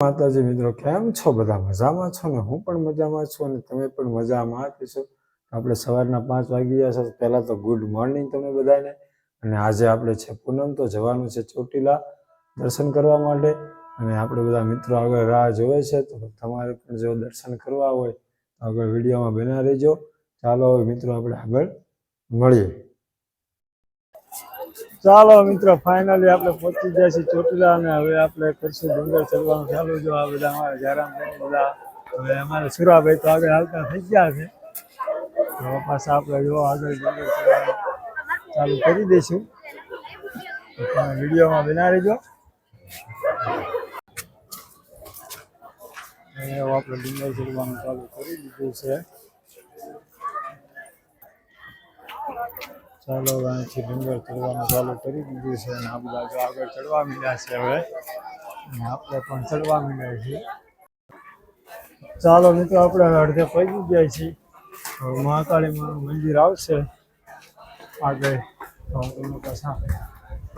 માતાજી મિત્રો, કેમ છો? બધા મજામાં છો ને? હું પણ મજામાં છું અને તમે પણ મજામાં આપીશું. આપણે સવારના 5 વાગી ગયા છે. પહેલાં તો ગુડ મોર્નિંગ તમે બધાને. અને આજે આપણે છે પૂનમ, તો જવાનું છે ચોટીલા દર્શન કરવા માટે. અને આપણે બધા મિત્રો આગળ રાહ જોવે છે, તો તમારે પણ જો દર્શન કરવા હોય તો આગળ વિડીયોમાં બના રહેજો. ચાલો હવે મિત્રો આપણે આગળ મળીએ. ચાલો મિત્રો, ફાઇનલી આપણે પહોંચી ગયા છીએ ચોટીલા અને હવે આપણે કરશું ડુંગર ચડવાનું ચાલુ. જો આ બધા અમારા જયરામભાઈ બધા, હવે અમારે સુરાભાઈ તો આગળ હાલતા થઈ ગયા છે. હવે પાછા આપણે જો આગળ ડુંગર ચડવાનું ચાલુ કરી દઈશું. તમે વિડીયોમાં બના રહેજો. આપણે ડુંગર ચડવાનું ચાલુ કરી દીધું છે. ચાલો અહીંથી ડુંગર ચડવાનું ચાલુ કરી દીધું છે અને આ બધા આગળ ચડવા માંડ્યા છે હવે, અને આપણે પણ ચડવા માંડ્યા છીએ. ચાલો મિત્રો, આપણે અડધે પહોંચી ગયા છીએ. હવે મહાકાળી માનું મંદિર આવશે આગળ, તો હું તમને પાછા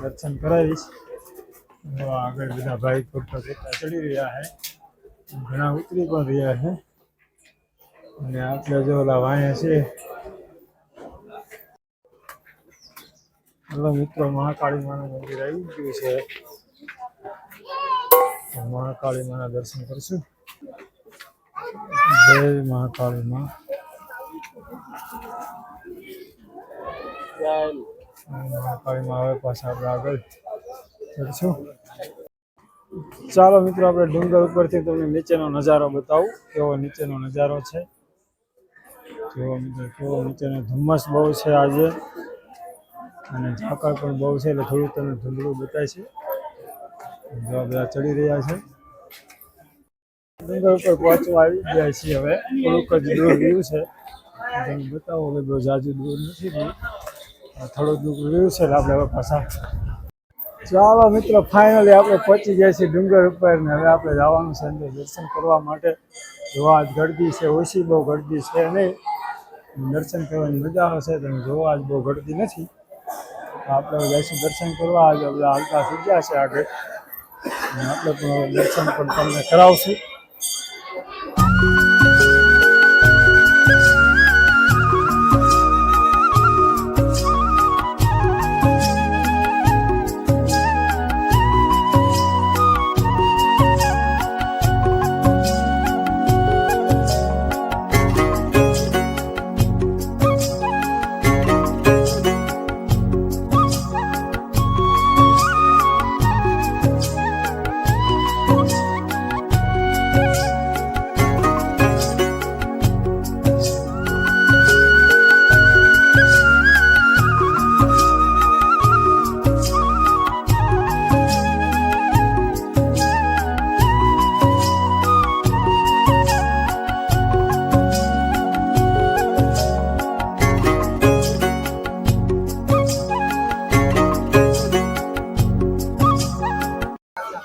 દર્શન કરાવીશ. આગળ બધા ભાઈ ફોટા ચડી રહ્યા છે, ઘણા ઉતરી પણ રહ્યા છે. અને આપણે જો ઓલા વાયા છે. હલો મિત્રો, મહાકાળી માનું મંદિર આવી ગયું છે. મહાકાળી માના દર્શન કરશું. જય મહાકાળી માં. મહાકાળી માં હવે પાછા આપણે આગળ ચડશું. ચાલો મિત્રો, આપણે ડુંગર ઉપરથી તમને નીચેનો નજારો બતાવું, કેવો નીચેનો નજારો છે. કેવો મિત્રો, કેવો નીચેનો ધુમ્મસ બહુ છે આજે, અને ઝાકળ પણ બહુ છે, એટલે થોડું તમને ધૂંધળું બતાય છે. જો બધા ચડી રહ્યા છે. ડુંગર ઉપર પહોંચવા આવી ગયા છીએ. હવે થોડુંક જ દૂર રહ્યું છે, તમે બતાવો. હવે બહુ જાજુ દૂર નથી રહ્યું, થોડું દૂર રહ્યું છે. આપણે હવે પાછા ચાલો મિત્રો, ફાઇનલી આપણે પહોંચી ગયા છીએ ડુંગર ઉપર ને હવે આપણે જવાનું છે અંદર દર્શન કરવા માટે. જોવા આજ ગળદી છે, ઓછી બહુ ગળદી છે નહીં. દર્શન કરવાની મજા આવે છે. તમે જોવા આજ બહુ ગળદી નથી. આપણે જઈશું દર્શન કરવા. આજે બધા હાલતા થઈ ગયા છે આગળ, અને આપણે પણ દર્શન પણ તમને કરાવશું.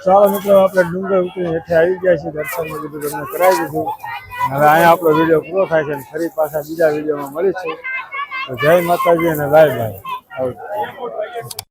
ચાલો મિત્રો, આપણે ડુંગર ઉતરી હેઠે આવી ગયા છીએ. દર્શન બધું તમને કરાવી દીધું. હવે અહીંયા આપણો વિડીયો પૂરો થાય છે, અને ફરી પાછા બીજા વિડીયોમાં મળીશું. તો જય માતાજી અને બાય બાય.